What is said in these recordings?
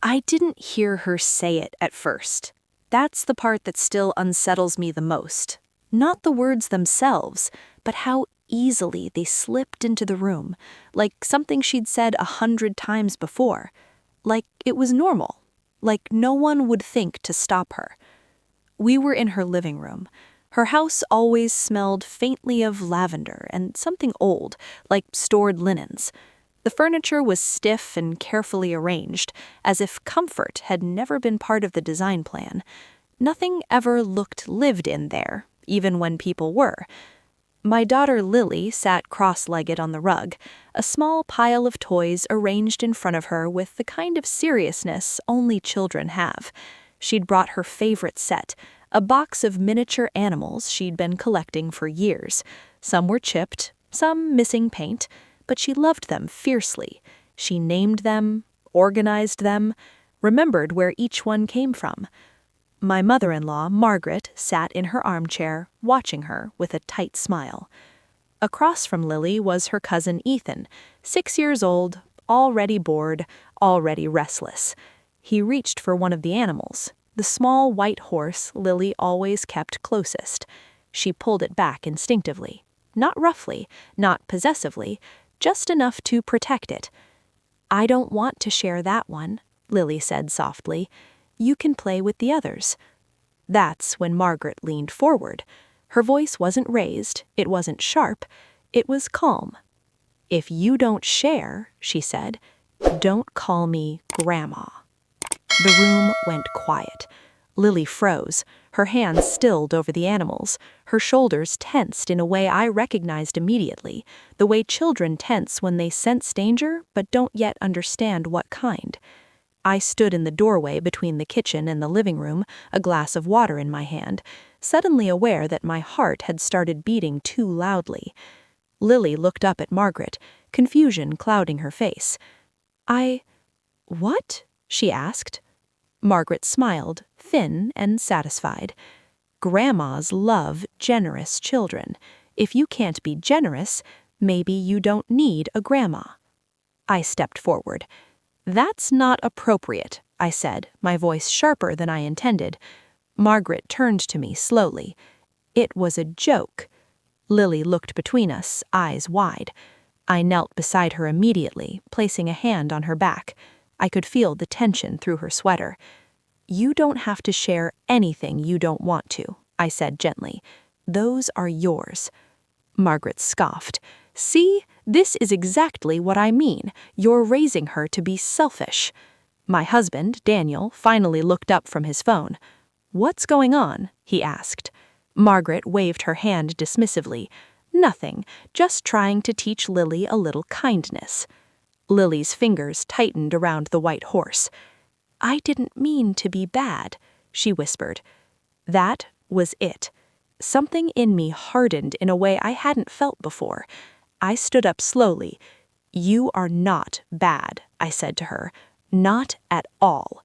I didn't hear her say it at first. That's the part that still unsettles me the most. Not the words themselves, but how easily they slipped into the room, like something she'd said 100 times before. Like it was normal. Like no one would think to stop her. We were in her living room. Her house always smelled faintly of lavender and something old, like stored linens. The furniture was stiff and carefully arranged, as if comfort had never been part of the design plan. Nothing ever looked lived in there, even when people were. My daughter Lily sat cross-legged on the rug, a small pile of toys arranged in front of her with the kind of seriousness only children have. She'd brought her favorite set, a box of miniature animals she'd been collecting for years. Some were chipped, some missing paint, but she loved them fiercely. She named them, organized them, remembered where each one came from. My mother-in-law, Margaret, sat in her armchair, watching her with a tight smile. Across from Lily was her cousin Ethan, 6 years old, already bored, already restless. He reached for one of the animals, the small white horse Lily always kept closest. She pulled it back instinctively, not roughly, not possessively, just enough to protect it. "I don't want to share that one," Lily said softly. "You can play with the others." That's when Margaret leaned forward. Her voice wasn't raised, it wasn't sharp, it was calm. "If you don't share," she said, "don't call me Grandma." The room went quiet. Lily froze, her hands stilled over the animals, her shoulders tensed in a way I recognized immediately, the way children tense when they sense danger but don't yet understand what kind. I stood in the doorway between the kitchen and the living room, a glass of water in my hand, suddenly aware that my heart had started beating too loudly. Lily looked up at Margaret, confusion clouding her face. What?" she asked. Margaret smiled, thin and satisfied. "Grandmas love generous children. If you can't be generous, maybe you don't need a grandma." I stepped forward. "That's not appropriate," I said, my voice sharper than I intended. Margaret turned to me slowly. "It was a joke." Lily looked between us, eyes wide. I knelt beside her immediately, placing a hand on her back. I could feel the tension through her sweater. "You don't have to share anything you don't want to," I said gently. "Those are yours." Margaret scoffed. "See, this is exactly what I mean. You're raising her to be selfish." My husband, Daniel, finally looked up from his phone. "What's going on?" he asked. Margaret waved her hand dismissively. "Nothing, just trying to teach Lily a little kindness." Lily's fingers tightened around the white horse. "I didn't mean to be bad," she whispered. That was it. Something in me hardened in a way I hadn't felt before. I stood up slowly. "You are not bad," I said to her. "Not at all."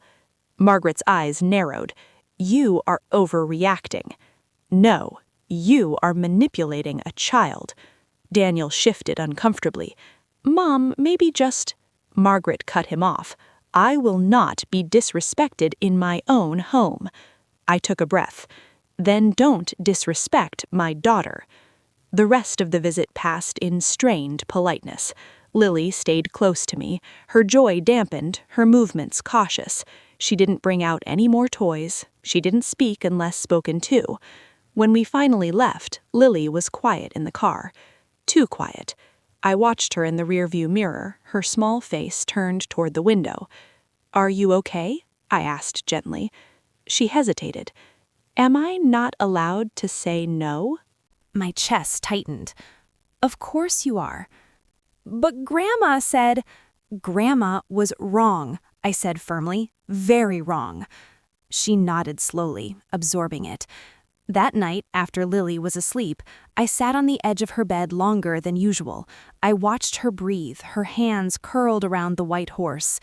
Margaret's eyes narrowed. "You are overreacting." "No, you are manipulating a child." Daniel shifted uncomfortably. "Mom, maybe just—" Margaret cut him off. "I will not be disrespected in my own home." I took a breath. "Then don't disrespect my daughter." The rest of the visit passed in strained politeness. Lily stayed close to me, her joy dampened, her movements cautious. She didn't bring out any more toys. She didn't speak unless spoken to. When we finally left, Lily was quiet in the car. Too quiet. I watched her in the rearview mirror, her small face turned toward the window. "Are you okay?" I asked gently. She hesitated. "Am I not allowed to say no?" My chest tightened. "Of course you are." "But Grandma said—" "Grandma was wrong," I said firmly. "Very wrong." She nodded slowly, absorbing it. That night, after Lily was asleep, I sat on the edge of her bed longer than usual. I watched her breathe, her hands curled around the white horse.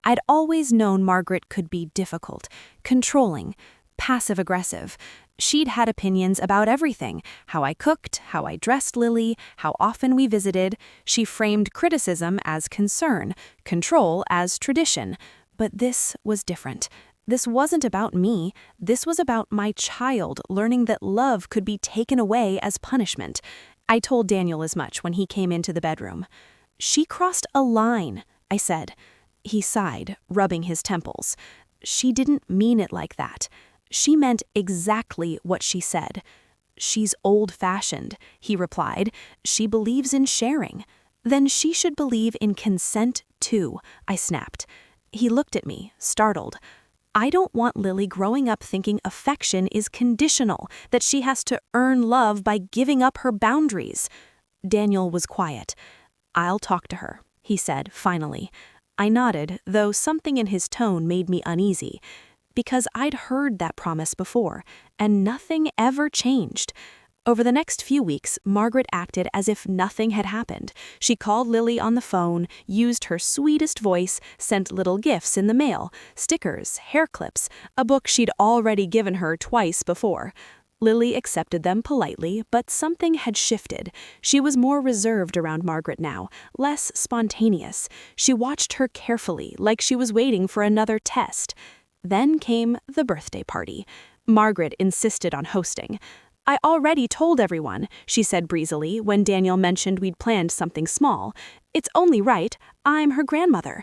I'd always known Margaret could be difficult, controlling, passive-aggressive. She'd had opinions about everything: how I cooked, how I dressed Lily, how often we visited. She framed criticism as concern, control as tradition. But this was different. This wasn't about me. This was about my child learning that love could be taken away as punishment. I told Daniel as much when he came into the bedroom. "She crossed a line," I said. He sighed, rubbing his temples. "She didn't mean it like that. She meant exactly what she said." "She's old-fashioned," he replied. "She believes in sharing." "Then she should believe in consent, too," I snapped. He looked at me, startled. "I don't want Lily growing up thinking affection is conditional, that she has to earn love by giving up her boundaries." Daniel was quiet. "I'll talk to her," he said, finally. I nodded, though something in his tone made me uneasy, because I'd heard that promise before, and nothing ever changed. Over the next few weeks, Margaret acted as if nothing had happened. She called Lily on the phone, used her sweetest voice, sent little gifts in the mail, stickers, hair clips, a book she'd already given her twice before. Lily accepted them politely, but something had shifted. She was more reserved around Margaret now, less spontaneous. She watched her carefully, like she was waiting for another test. Then came the birthday party. Margaret insisted on hosting. "I already told everyone," she said breezily when Daniel mentioned we'd planned something small. "It's only right. I'm her grandmother."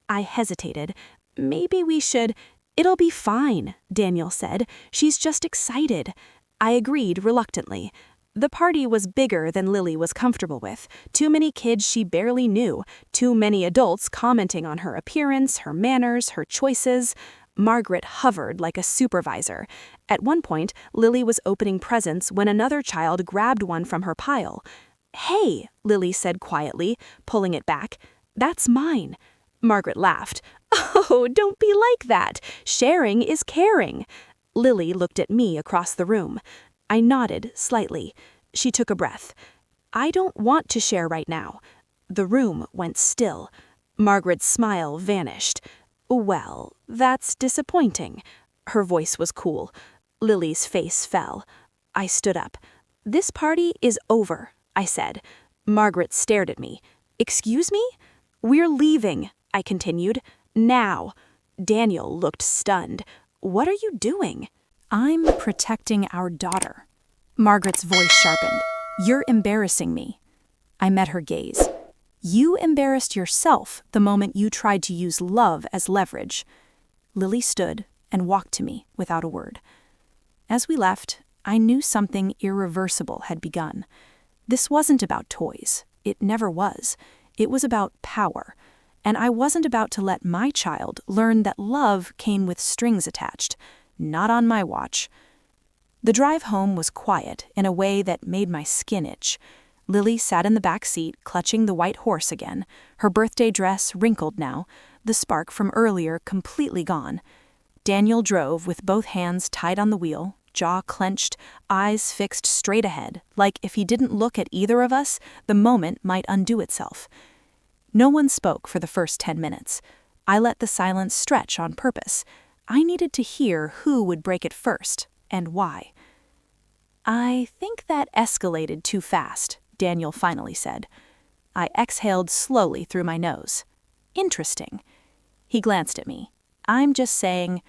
I hesitated. "Maybe we should—" "It'll be fine," Daniel said. "She's just excited." I agreed reluctantly. The party was bigger than Lily was comfortable with. Too many kids she barely knew. Too many adults commenting on her appearance, her manners, her choices. Margaret hovered like a supervisor. At one point, Lily was opening presents when another child grabbed one from her pile. "Hey," Lily said quietly, pulling it back. "That's mine." Margaret laughed. "Oh, don't be like that. Sharing is caring." Lily looked at me across the room. I nodded slightly. She took a breath. "I don't want to share right now." The room went still. Margaret's smile vanished. "Well, that's disappointing." Her voice was cool. Lily's face fell. I stood up. "This party is over," I said. Margaret stared at me. "Excuse me?" "We're leaving," I continued. "Now." Daniel looked stunned. "What are you doing?" "I'm protecting our daughter." Margaret's voice sharpened. "You're embarrassing me." I met her gaze. "You embarrassed yourself the moment you tried to use love as leverage." Lily stood and walked to me without a word. As we left, I knew something irreversible had begun. This wasn't about toys. It never was. It was about power. And I wasn't about to let my child learn that love came with strings attached. Not on my watch. The drive home was quiet in a way that made my skin itch. Lily sat in the back seat, clutching the white horse again, her birthday dress wrinkled now, the spark from earlier completely gone. Daniel drove with both hands tied on the wheel, jaw clenched, eyes fixed straight ahead, like if he didn't look at either of us, the moment might undo itself. No one spoke for the first 10 minutes. I let the silence stretch on purpose. I needed to hear who would break it first, and why. "I think that escalated too fast," Daniel finally said. I exhaled slowly through my nose. "Interesting." He glanced at me. "I'm just saying—"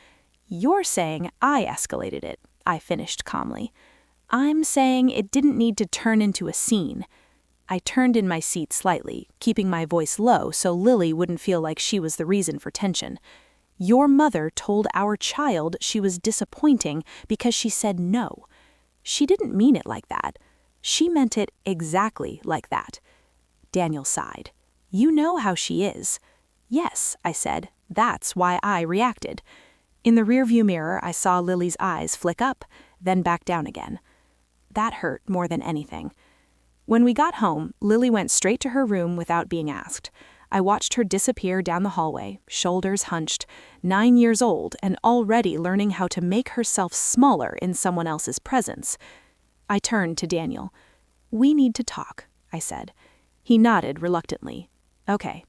"You're saying I escalated it," I finished calmly. "I'm saying it didn't need to turn into a scene." I turned in my seat slightly, keeping my voice low so Lily wouldn't feel like she was the reason for tension. "Your mother told our child she was disappointing because she said no. She didn't mean it like that. She meant it exactly like that." Daniel sighed. "You know how she is." "Yes," I said. "That's why I reacted." In the rearview mirror, I saw Lily's eyes flick up, then back down again. That hurt more than anything. When we got home, Lily went straight to her room without being asked. I watched her disappear down the hallway, shoulders hunched, 9 years old and already learning how to make herself smaller in someone else's presence. I turned to Daniel. "We need to talk," I said. He nodded reluctantly. "Okay."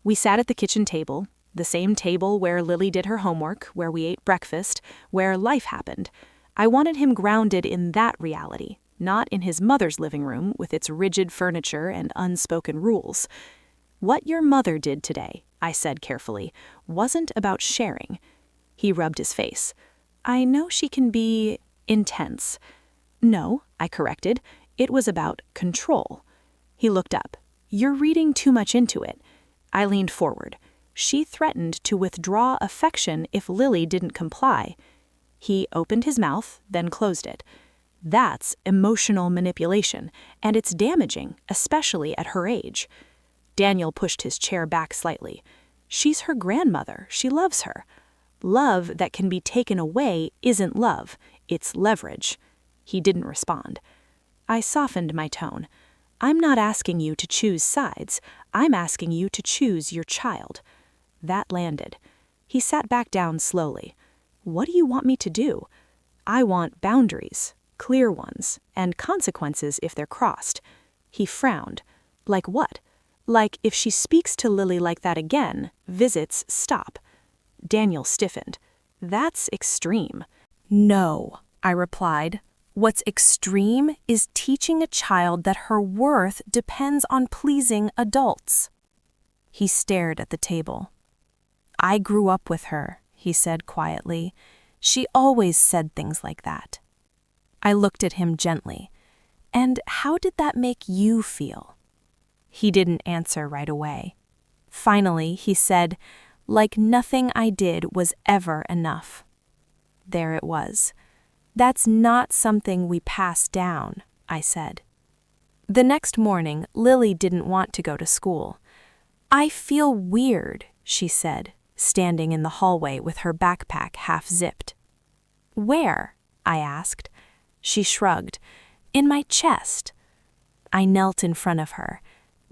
We sat at the kitchen table, the same table where Lily did her homework, where we ate breakfast, where life happened. I wanted him grounded in that reality, not in his mother's living room with its rigid furniture and unspoken rules. What your mother did today, I said carefully, wasn't about sharing. He rubbed his face. I know she can be intense. No, I corrected. It was about control. He looked up. You're reading too much into it. I leaned forward. She threatened to withdraw affection if Lily didn't comply. He opened his mouth, then closed it. That's emotional manipulation, and it's damaging, especially at her age. Daniel pushed his chair back slightly. She's her grandmother. She loves her. Love that can be taken away isn't love. It's leverage. He didn't respond. I softened my tone. I'm not asking you to choose sides. I'm asking you to choose your child. That landed. He sat back down slowly. What do you want me to do? I want boundaries, clear ones, and consequences if they're crossed. He frowned. Like what? Like if she speaks to Lily like that again, visits stop. Daniel stiffened. That's extreme. No, I replied. What's extreme is teaching a child that her worth depends on pleasing adults. He stared at the table. I grew up with her, he said quietly. She always said things like that. I looked at him gently. And how did that make you feel? He didn't answer right away. Finally, he said, like nothing I did was ever enough. There it was. That's not something we pass down, I said. The next morning, Lily didn't want to go to school. I feel weird, she said, standing in the hallway with her backpack half zipped. Where? I asked. She shrugged. In my chest. I knelt in front of her.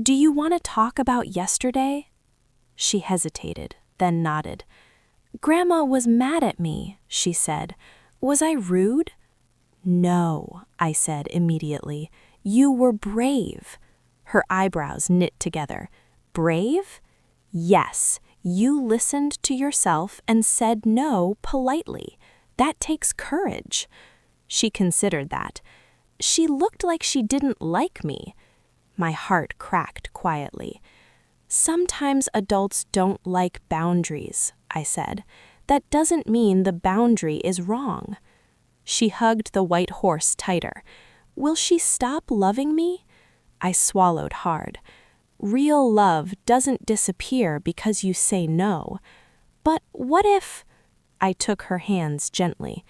Do you want to talk about yesterday? She hesitated, then nodded. Grandma was mad at me, she said. Was I rude? No, I said immediately. You were brave. Her eyebrows knit together. Brave? Yes, you listened to yourself and said no politely. That takes courage. She considered that. She looked like she didn't like me. My heart cracked quietly. Sometimes adults don't like boundaries, I said. That doesn't mean the boundary is wrong. She hugged the white horse tighter. Will she stop loving me? I swallowed hard. Real love doesn't disappear because you say no. But what if... I took her hands gently.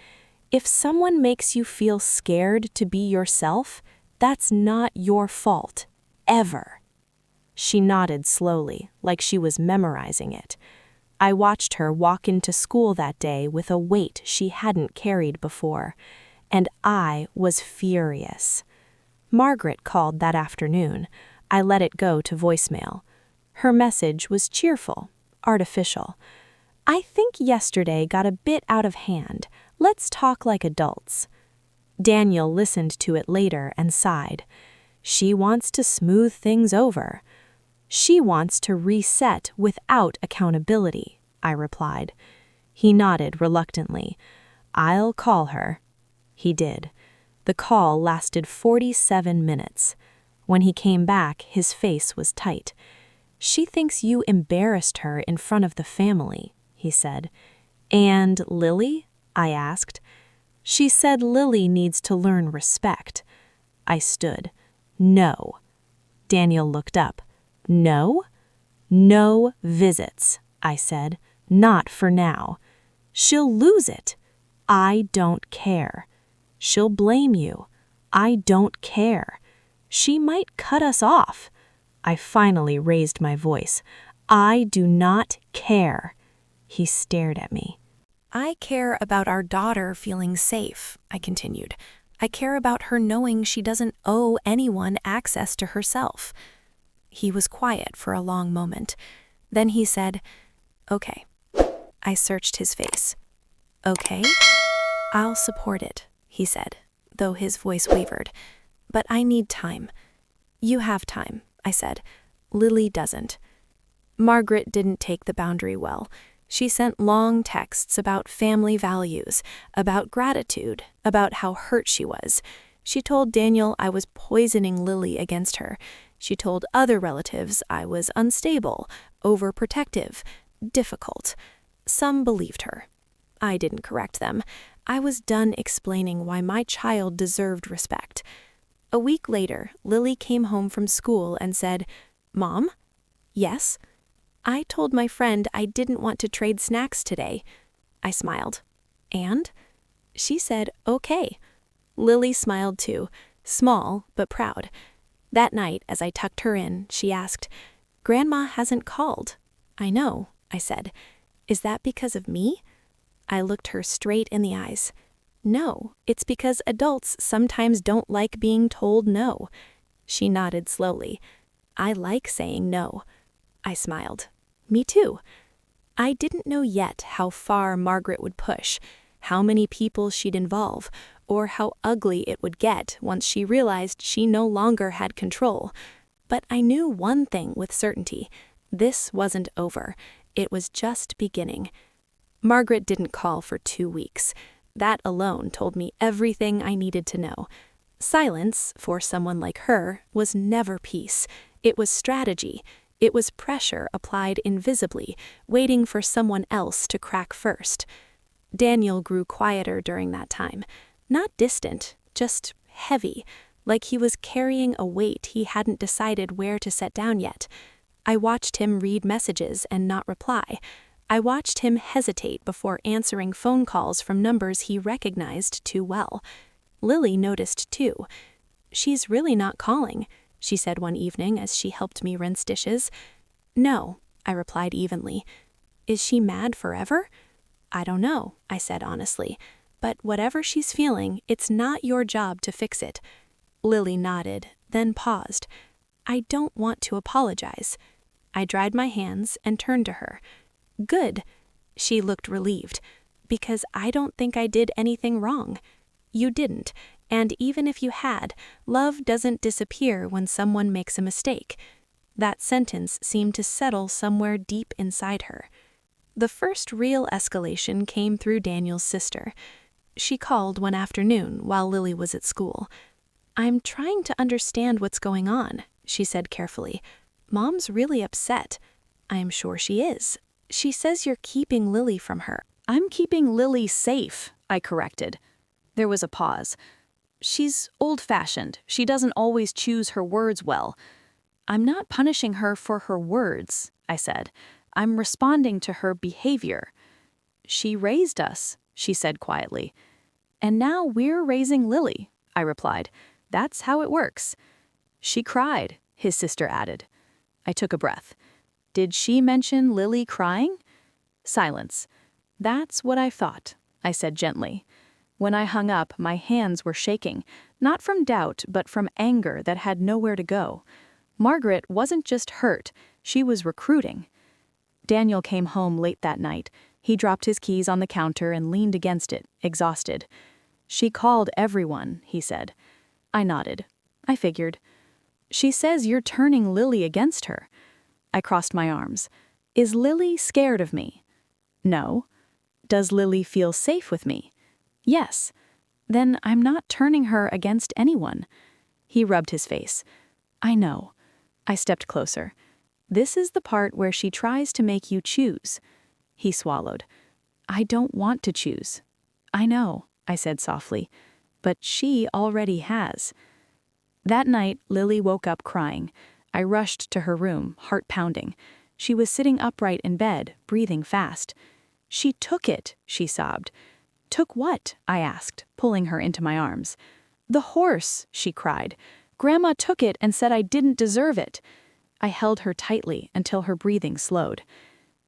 If someone makes you feel scared to be yourself, that's not your fault. Ever. She nodded slowly, like she was memorizing it. I watched her walk into school that day with a weight she hadn't carried before, and I was furious. Margaret called that afternoon. I let it go to voicemail. Her message was cheerful, artificial. I think yesterday got a bit out of hand. Let's talk like adults. Daniel listened to it later and sighed. She wants to smooth things over. She wants to reset without accountability, I replied. He nodded reluctantly. I'll call her. He did. The call lasted 47 minutes. When he came back, his face was tight. She thinks you embarrassed her in front of the family, he said. And Lily? I asked. She said Lily needs to learn respect. I stood. No. Daniel looked up. No? No visits, I said. Not for now. She'll lose it. I don't care. She'll blame you. I don't care. She might cut us off. I finally raised my voice. I do not care. He stared at me. I care about our daughter feeling safe, I continued. I care about her knowing she doesn't owe anyone access to herself. He was quiet for a long moment. Then he said, Okay. I searched his face. Okay? I'll support it, he said, though his voice wavered. But I need time. You have time, I said. Lily doesn't. Margaret didn't take the boundary well. She sent long texts about family values, about gratitude, about how hurt she was. She told Daniel I was poisoning Lily against her. She told other relatives I was unstable, overprotective, difficult. Some believed her. I didn't correct them. I was done explaining why my child deserved respect. A week later, Lily came home from school and said, "Mom?" "Yes?" "I told my friend I didn't want to trade snacks today." I smiled. "And?" She said, "Okay." Lily smiled too, small but proud. That night, as I tucked her in, she asked, "Grandma hasn't called." "I know," I said. "Is that because of me?" I looked her straight in the eyes. "No, it's because adults sometimes don't like being told no." She nodded slowly. "I like saying no." I smiled. "Me too." I didn't know yet how far Margaret would push, how many people she'd involve, or how ugly it would get once she realized she no longer had control. But I knew one thing with certainty. This wasn't over. It was just beginning. Margaret didn't call for 2 weeks. That alone told me everything I needed to know. Silence, for someone like her, was never peace. It was strategy. It was pressure applied invisibly, waiting for someone else to crack first. Daniel grew quieter during that time. Not distant, just heavy, like he was carrying a weight he hadn't decided where to set down yet. I watched him read messages and not reply. I watched him hesitate before answering phone calls from numbers he recognized too well. Lily noticed too. "She's really not calling," she said one evening as she helped me rinse dishes. "No," I replied evenly. "Is she mad forever?" "I don't know," I said honestly. "But whatever she's feeling, it's not your job to fix it." Lily nodded, then paused. "I don't want to apologize." I dried my hands and turned to her. "Good." She looked relieved. "Because I don't think I did anything wrong." "You didn't, and even if you had, love doesn't disappear when someone makes a mistake." That sentence seemed to settle somewhere deep inside her. The first real escalation came through Daniel's sister. She called one afternoon while Lily was at school. "I'm trying to understand what's going on," she said carefully. "Mom's really upset." "I'm sure she is. She says you're keeping Lily from her." "I'm keeping Lily safe," I corrected. There was a pause. "She's old-fashioned. She doesn't always choose her words well." "I'm not punishing her for her words," I said. "I'm responding to her behavior." "She raised us," she said quietly. "And now we're raising Lily," I replied. "That's how it works." "She cried," his sister added. I took a breath. "Did she mention Lily crying?" Silence. "That's what I thought," I said gently. When I hung up, my hands were shaking, not from doubt, but from anger that had nowhere to go. Margaret wasn't just hurt, she was recruiting. Daniel came home late that night. He dropped his keys on the counter and leaned against it, exhausted. "She called everyone," he said. I nodded. I figured. "She says you're turning Lily against her." I crossed my arms. "Is Lily scared of me?" "No." "Does Lily feel safe with me?" "Yes." "Then I'm not turning her against anyone." He rubbed his face. "I know." I stepped closer. "This is the part where she tries to make you choose." He swallowed. "I don't want to choose." "I know," I said softly. "But she already has." That night, Lily woke up crying. I rushed to her room, heart pounding. She was sitting upright in bed, breathing fast. "She took it," she sobbed. "Took what?" I asked, pulling her into my arms. "The horse," she cried. "Grandma took it and said I didn't deserve it." I held her tightly until her breathing slowed.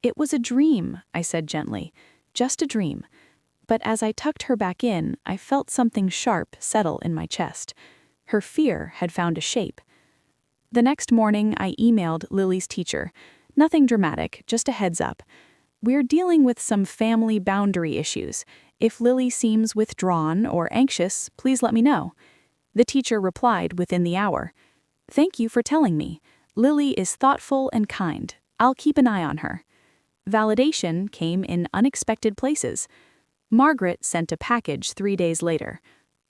"It was a dream," I said gently. "Just a dream." But as I tucked her back in, I felt something sharp settle in my chest. Her fear had found a shape. The next morning, I emailed Lily's teacher. Nothing dramatic, just a heads up. "We're dealing with some family boundary issues. If Lily seems withdrawn or anxious, please let me know." The teacher replied within the hour. "Thank you for telling me. Lily is thoughtful and kind. I'll keep an eye on her." Validation came in unexpected places. Margaret sent a package 3 days later.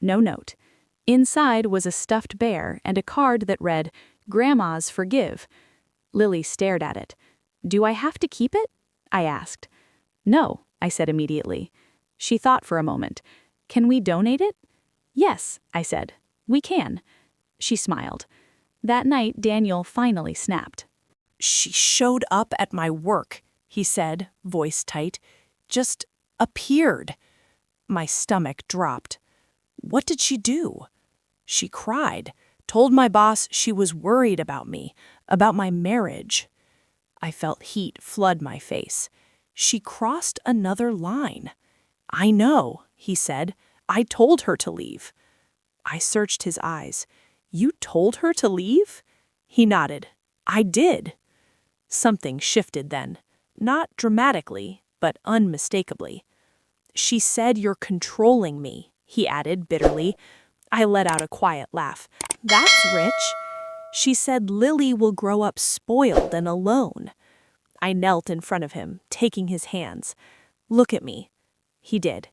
No note. Inside was a stuffed bear and a card that read, Grandmas forgive. Lily stared at it. Do I have to keep it? I asked. No, I said immediately. She thought for a moment. Can we donate it? Yes, I said. We can. She smiled. That night, Daniel finally snapped. She showed up at my work, he said, voice tight. Just appeared. My stomach dropped. What did she do? She cried, told my boss she was worried about me, about my marriage. I felt heat flood my face. She crossed another line. I know, he said. I told her to leave. I searched his eyes. You told her to leave? He nodded. I did. Something shifted then. Not dramatically, but unmistakably. She said you're controlling me, he added bitterly. I let out a quiet laugh. That's rich. She said Lily will grow up spoiled and alone. I knelt in front of him, taking his hands. Look at me. He did.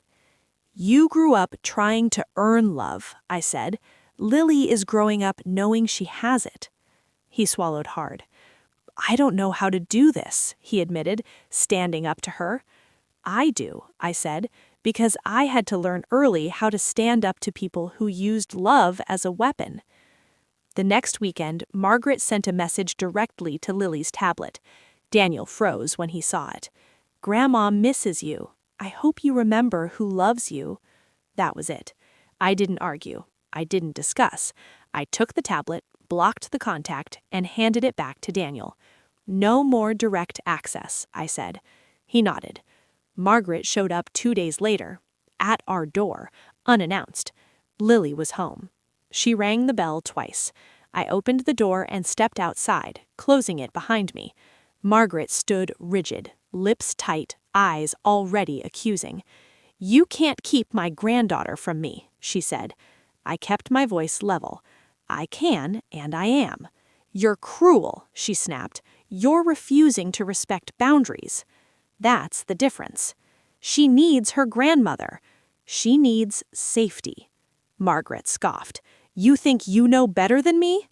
You grew up trying to earn love, I said. Lily is growing up knowing she has it. He swallowed hard. I don't know how to do this, he admitted, standing up to her. I do, I said, because I had to learn early how to stand up to people who used love as a weapon. The next weekend, Margaret sent a message directly to Lily's tablet. Daniel froze when he saw it. Grandma misses you. I hope you remember who loves you. That was it. I didn't argue. I didn't discuss. I took the tablet, blocked the contact, and handed it back to Daniel. No more direct access, I said. He nodded. Margaret showed up 2 days later, at our door, unannounced. Lily was home. She rang the bell twice. I opened the door and stepped outside, closing it behind me. Margaret stood rigid, lips tight, eyes already accusing. You can't keep my granddaughter from me, she said. I kept my voice level. I can, and I am. You're cruel, she snapped. You're refusing to respect boundaries. That's the difference. She needs her grandmother. She needs safety. Margaret scoffed. You think you know better than me?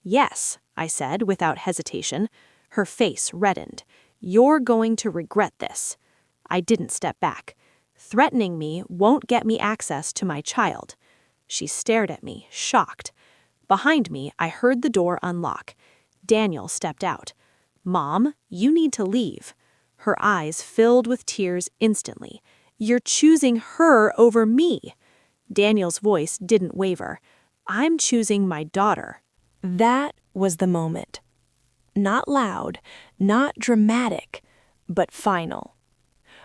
Yes, I said without hesitation. Her face reddened. You're going to regret this. I didn't step back. Threatening me won't get me access to my child. She stared at me, shocked. Behind me, I heard the door unlock. Daniel stepped out. Mom, you need to leave. Her eyes filled with tears instantly. You're choosing her over me. Daniel's voice didn't waver. I'm choosing my daughter. That was the moment. Not loud, not dramatic, but final.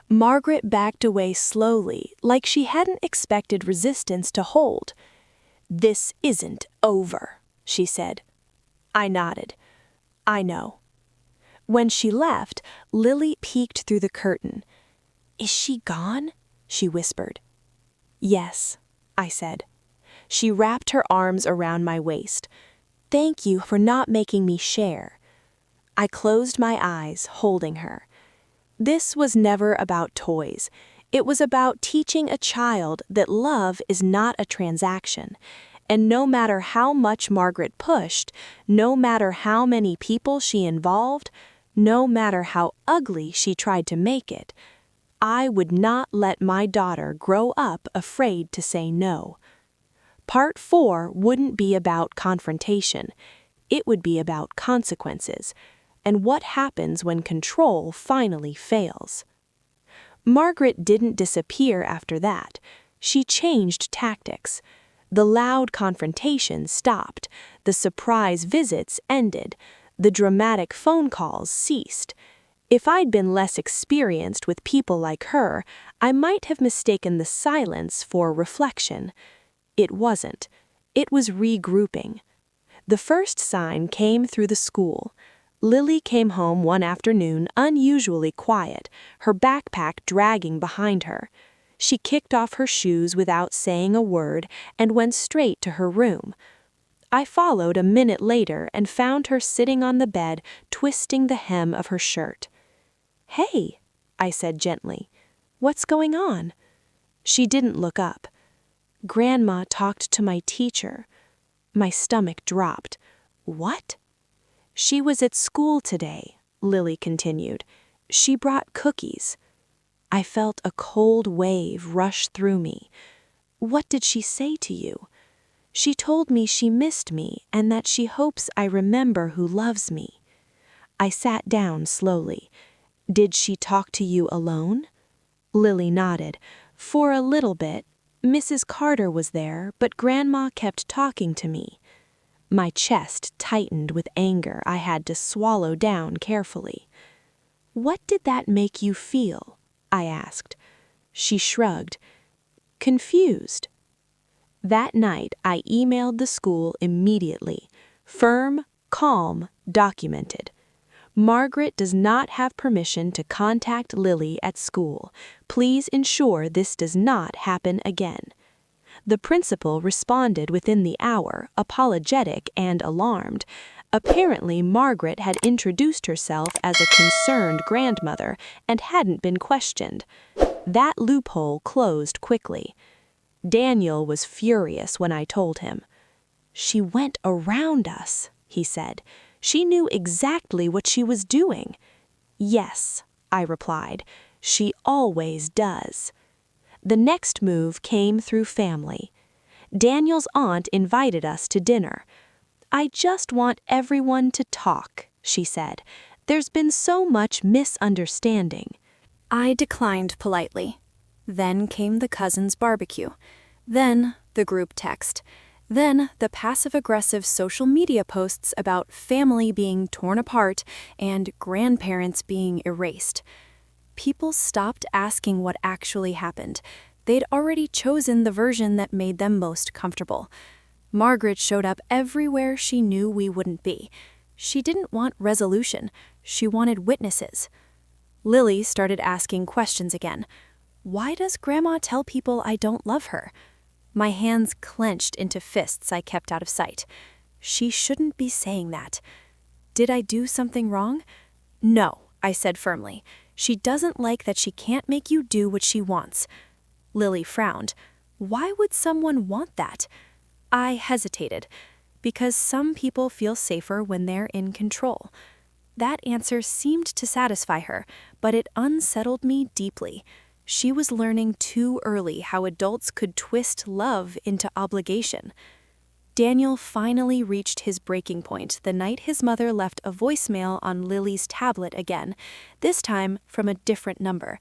Margaret backed away slowly, like she hadn't expected resistance to hold. This isn't over, she said. I nodded. I know. When she left, Lily peeked through the curtain. Is she gone? She whispered. Yes, I said. She wrapped her arms around my waist. Thank you for not making me share. I closed my eyes, holding her. This was never about toys. It was about teaching a child that love is not a transaction. And no matter how much Margaret pushed, no matter how many people she involved, no matter how ugly she tried to make it, I would not let my daughter grow up afraid to say no. Part 4 wouldn't be about confrontation. It would be about consequences, and what happens when control finally fails. Margaret didn't disappear after that. She changed tactics. The loud confrontations stopped, the surprise visits ended, the dramatic phone calls ceased. If I'd been less experienced with people like her, I might have mistaken the silence for reflection. It wasn't. It was regrouping. The first sign came through the school. Lily came home one afternoon unusually quiet, her backpack dragging behind her. She kicked off her shoes without saying a word and went straight to her room. I followed a minute later and found her sitting on the bed, twisting the hem of her shirt. Hey, I said gently. What's going on? She didn't look up. Grandma talked to my teacher. My stomach dropped. What? She was at school today, Lily continued. She brought cookies. I felt a cold wave rush through me. What did she say to you? She told me she missed me and that she hopes I remember who loves me. I sat down slowly. Did she talk to you alone? Lily nodded. For a little bit. Mrs. Carter was there, but Grandma kept talking to me. My chest tightened with anger I had to swallow down carefully. What did that make you feel? I asked. She shrugged. Confused. That night, I emailed the school immediately. Firm, calm, documented. Margaret does not have permission to contact Lily at school. Please ensure this does not happen again. The principal responded within the hour, apologetic and alarmed. Apparently, Margaret had introduced herself as a concerned grandmother and hadn't been questioned. That loophole closed quickly. Daniel was furious when I told him. She went around us, he said. She knew exactly what she was doing. Yes, I replied. She always does. The next move came through family. Daniel's aunt invited us to dinner. I just want everyone to talk, she said. There's been so much misunderstanding. I declined politely. Then came the cousins' barbecue. Then the group text. Then the passive-aggressive social media posts about family being torn apart and grandparents being erased. People stopped asking what actually happened. They'd already chosen the version that made them most comfortable. Margaret showed up everywhere she knew we wouldn't be. She didn't want resolution. She wanted witnesses. Lily started asking questions again. Why does Grandma tell people I don't love her? My hands clenched into fists I kept out of sight. She shouldn't be saying that. Did I do something wrong? No, I said firmly. She doesn't like that she can't make you do what she wants. Lily frowned. Why would someone want that? I hesitated. Because some people feel safer when they're in control. That answer seemed to satisfy her, but it unsettled me deeply. She was learning too early how adults could twist love into obligation. Daniel finally reached his breaking point the night his mother left a voicemail on Lily's tablet again, this time from a different number.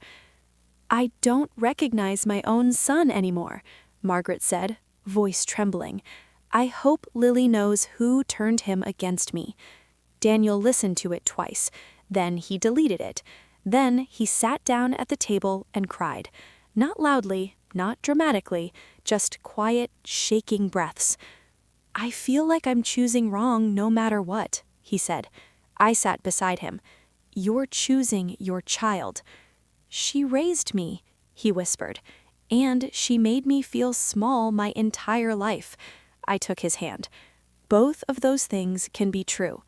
I don't recognize my own son anymore, Margaret said, voice trembling. I hope Lily knows who turned him against me. Daniel listened to it twice. Then he deleted it. Then he sat down at the table and cried. Not loudly, not dramatically, just quiet, shaking breaths. I feel like I'm choosing wrong no matter what, he said. I sat beside him. You're choosing your child. She raised me, he whispered, and she made me feel small my entire life. I took his hand. Both of those things can be true.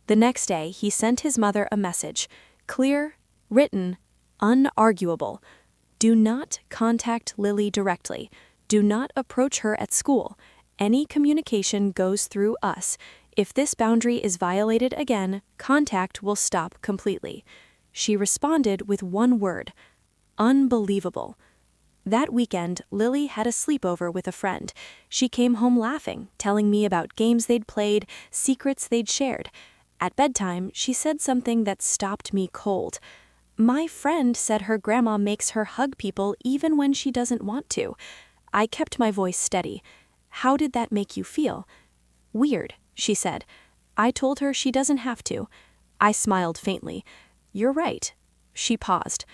The next day, he sent his mother a message, clear, written, unarguable. Do not contact Lily directly. Do not approach her at school. Any communication goes through us. If this boundary is violated again, contact will stop completely. She responded with one word, unbelievable. That weekend, Lily had a sleepover with a friend. She came home laughing, telling me about games they'd played, secrets they'd shared. At bedtime, she said something that stopped me cold. My friend said her grandma makes her hug people even when she doesn't want to. I kept my voice steady. How did that make you feel? Weird, she said. I told her she doesn't have to. I smiled faintly. You're right. She paused.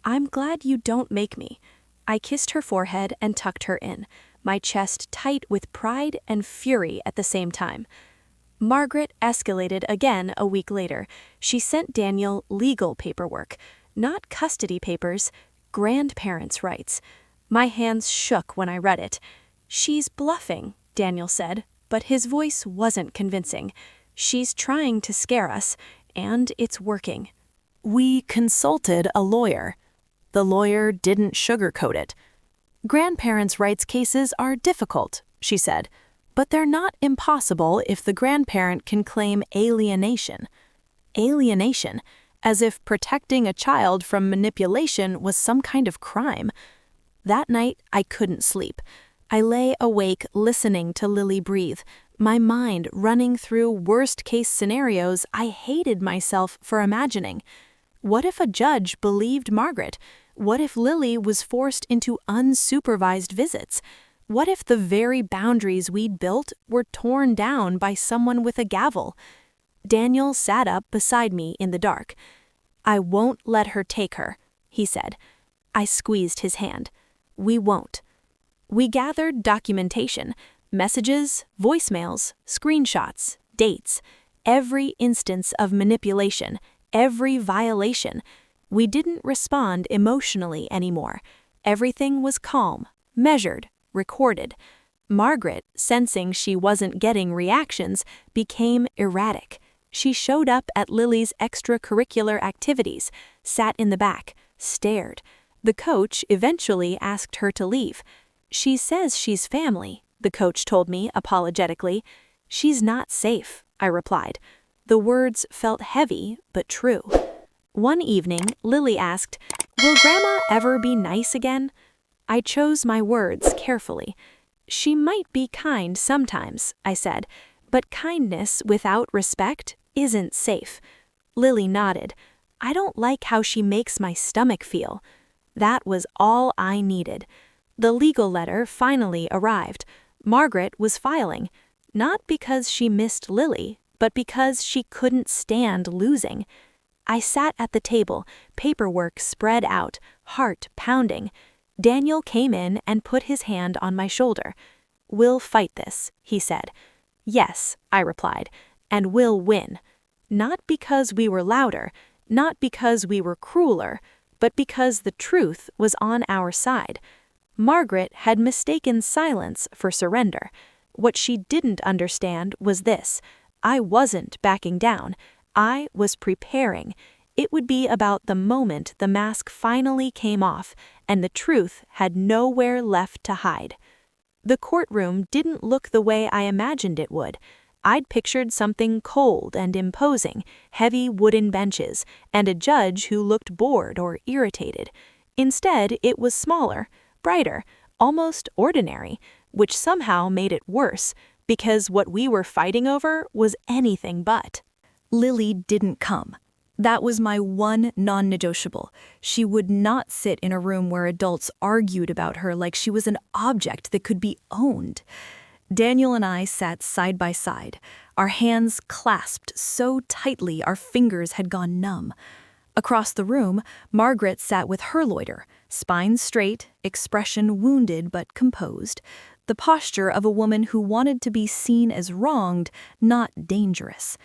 I'm glad you don't make me. I kissed her forehead and tucked her in, my chest tight with pride and fury at the same time. Margaret escalated again a week later. She sent Daniel legal paperwork, not custody papers, grandparents' rights. My hands shook when I read it. She's bluffing, Daniel said, but his voice wasn't convincing. She's trying to scare us, and it's working. We consulted a lawyer. The lawyer didn't sugarcoat it. Grandparents' rights cases are difficult, she said. But they're not impossible if the grandparent can claim alienation. Alienation, as if protecting a child from manipulation was some kind of crime. That night, I couldn't sleep. I lay awake listening to Lily breathe, my mind running through worst-case scenarios I hated myself for imagining. What if a judge believed Margaret? What if Lily was forced into unsupervised visits? What if the very boundaries we'd built were torn down by someone with a gavel? Daniel sat up beside me in the dark. "I won't let her take her," he said. I squeezed his hand. "We won't." We gathered documentation, messages, voicemails, screenshots, dates, every instance of manipulation, every violation. We didn't respond emotionally anymore. Everything was calm, measured, recorded. Margaret, sensing she wasn't getting reactions, became erratic. She showed up at Lily's extracurricular activities, sat in the back, stared. The coach eventually asked her to leave. "She says she's family," the coach told me apologetically. "She's not safe," I replied. The words felt heavy, but true. One evening, Lily asked, "Will Grandma ever be nice again?" I chose my words carefully. "She might be kind sometimes," I said, "but kindness without respect isn't safe." Lily nodded. "I don't like how she makes my stomach feel." That was all I needed. The legal letter finally arrived. Margaret was filing, not because she missed Lily, but because she couldn't stand losing. I sat at the table, paperwork spread out, heart pounding. Daniel came in and put his hand on my shoulder. "We'll fight this," he said. "Yes," I replied, "and we'll win." Not because we were louder, not because we were crueler, but because the truth was on our side. Margaret had mistaken silence for surrender. What she didn't understand was this: I wasn't backing down. I was preparing. It would be about the moment the mask finally came off and the truth had nowhere left to hide. The courtroom didn't look the way I imagined it would. I'd pictured something cold and imposing, heavy wooden benches, and a judge who looked bored or irritated. Instead, it was smaller, brighter, almost ordinary, which somehow made it worse, because what we were fighting over was anything but. Lily didn't come. That was my one non-negotiable. She would not sit in a room where adults argued about her like she was an object that could be owned. Daniel and I sat side by side, our hands clasped so tightly our fingers had gone numb. Across the room, Margaret sat with her lawyer, spine straight, expression wounded but composed, the posture of a woman who wanted to be seen as wronged, not dangerous.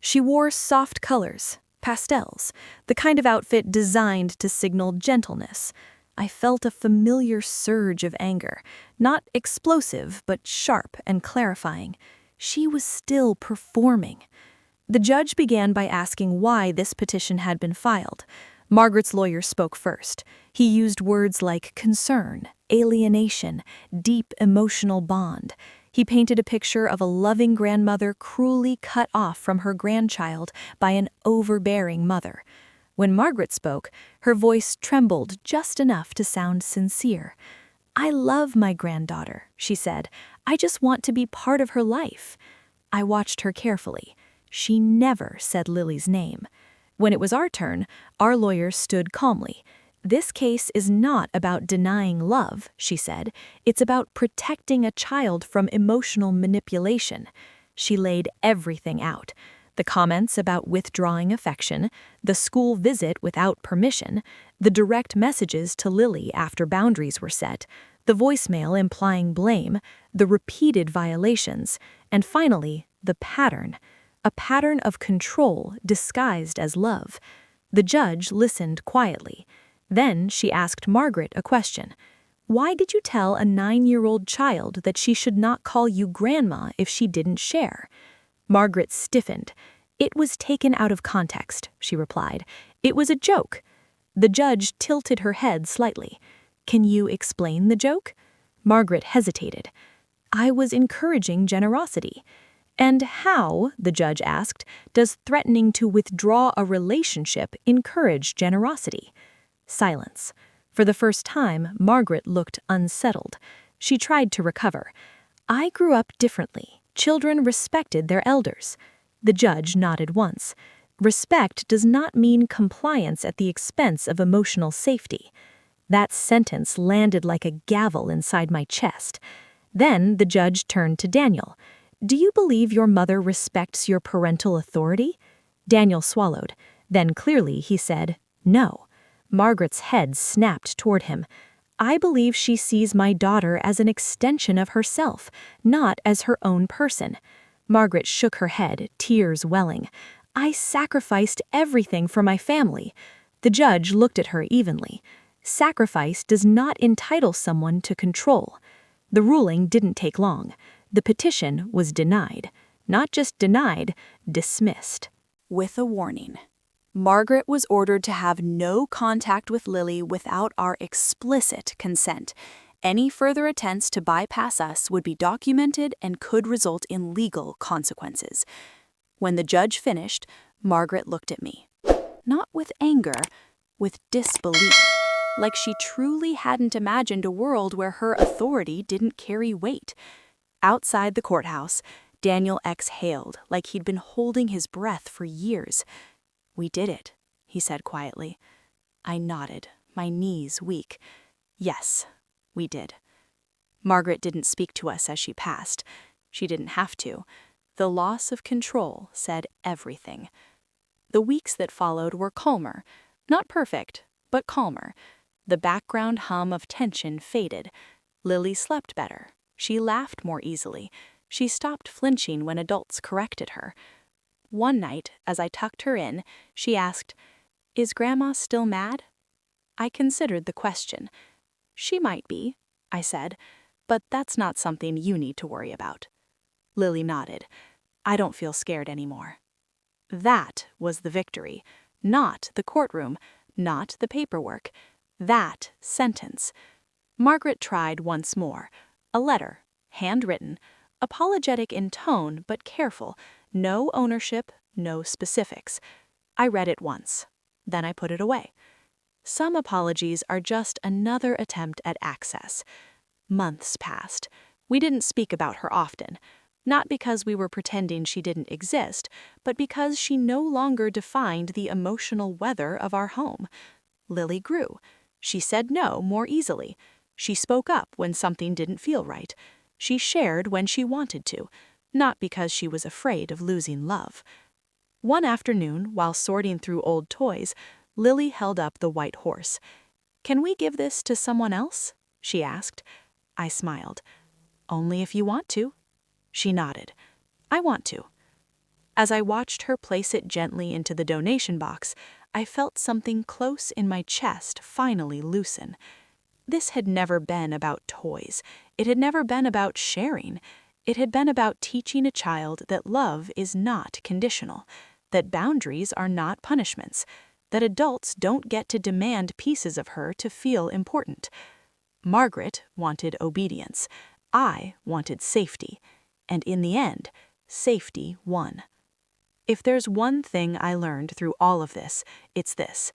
She wore soft colors, pastels, the kind of outfit designed to signal gentleness. I felt a familiar surge of anger, not explosive, but sharp and clarifying. She was still performing. The judge began by asking why this petition had been filed. Margaret's lawyer spoke first. He used words like concern, alienation, deep emotional bond. He painted a picture of a loving grandmother cruelly cut off from her grandchild by an overbearing mother. When Margaret spoke, her voice trembled just enough to sound sincere. "I love my granddaughter," she said. "I just want to be part of her life." I watched her carefully. She never said Lily's name. When it was our turn, our lawyer stood calmly. "This case is not about denying love," she said. "It's about protecting a child from emotional manipulation." She laid everything out. The comments about withdrawing affection, the school visit without permission, the direct messages to Lily after boundaries were set, the voicemail implying blame, the repeated violations, and finally, the pattern. A pattern of control disguised as love. The judge listened quietly. Then she asked Margaret a question. "Why did you tell a 9-year-old child that she should not call you grandma if she didn't share?" Margaret stiffened. "It was taken out of context," she replied. "It was a joke." The judge tilted her head slightly. "Can you explain the joke?" Margaret hesitated. I was encouraging generosity. And how, the judge asked, does threatening to withdraw a relationship encourage generosity? Silence. For the first time, Margaret looked unsettled. She tried to recover. I grew up differently. Children respected their elders. The judge nodded once. Respect does not mean compliance at the expense of emotional safety. That sentence landed like a gavel inside my chest. Then the judge turned to Daniel. Do you believe your mother respects your parental authority? Daniel swallowed. Then clearly he said, no. Margaret's head snapped toward him. I believe she sees my daughter as an extension of herself, not as her own person. Margaret shook her head, tears welling. I sacrificed everything for my family. The judge looked at her evenly. Sacrifice does not entitle someone to control. The ruling didn't take long. The petition was denied. Not just denied, dismissed. With a warning. Margaret was ordered to have no contact with Lily without our explicit consent. Any further attempts to bypass us would be documented and could result in legal consequences. When the judge finished, Margaret looked at me. Not with anger, with disbelief, like she truly hadn't imagined a world where her authority didn't carry weight. Outside the courthouse, Daniel exhaled like he'd been holding his breath for years. We did it, he said quietly. I nodded, my knees weak. Yes, we did. Margaret didn't speak to us as she passed. She didn't have to. The loss of control said everything. The weeks that followed were calmer. Not perfect, but calmer. The background hum of tension faded. Lily slept better. She laughed more easily. She stopped flinching when adults corrected her. One night, as I tucked her in, she asked, Is Grandma still mad? I considered the question. She might be, I said, but that's not something you need to worry about. Lily nodded. I don't feel scared anymore. That was the victory, not the courtroom, not the paperwork. That sentence. Margaret tried once more. A letter, handwritten, apologetic in tone but careful. No ownership, no specifics. I read it once. Then I put it away. Some apologies are just another attempt at access. Months passed. We didn't speak about her often. Not because we were pretending she didn't exist, but because she no longer defined the emotional weather of our home. Lily grew. She said no more easily. She spoke up when something didn't feel right. She shared when she wanted to, not because she was afraid of losing love. One afternoon, while sorting through old toys, Lily held up the white horse. Can we give this to someone else? She asked. I smiled. Only if you want to. She nodded. I want to. As I watched her place it gently into the donation box, I felt something close in my chest finally loosen. This had never been about toys. It had never been about sharing. It had been about teaching a child that love is not conditional, that boundaries are not punishments, that adults don't get to demand pieces of her to feel important. Margaret wanted obedience. I wanted safety. And in the end, safety won. If there's one thing I learned through all of this, it's this.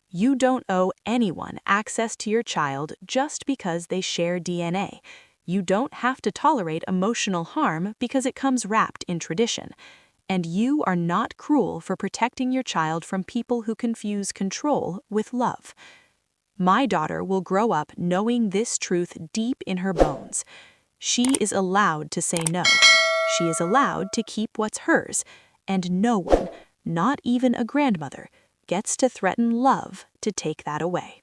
You don't owe anyone access to your child just because they share DNA. You don't have to tolerate emotional harm because it comes wrapped in tradition. And you are not cruel for protecting your child from people who confuse control with love. My daughter will grow up knowing this truth deep in her bones. She is allowed to say no. She is allowed to keep what's hers. And no one, not even a grandmother, gets to threaten love to take that away.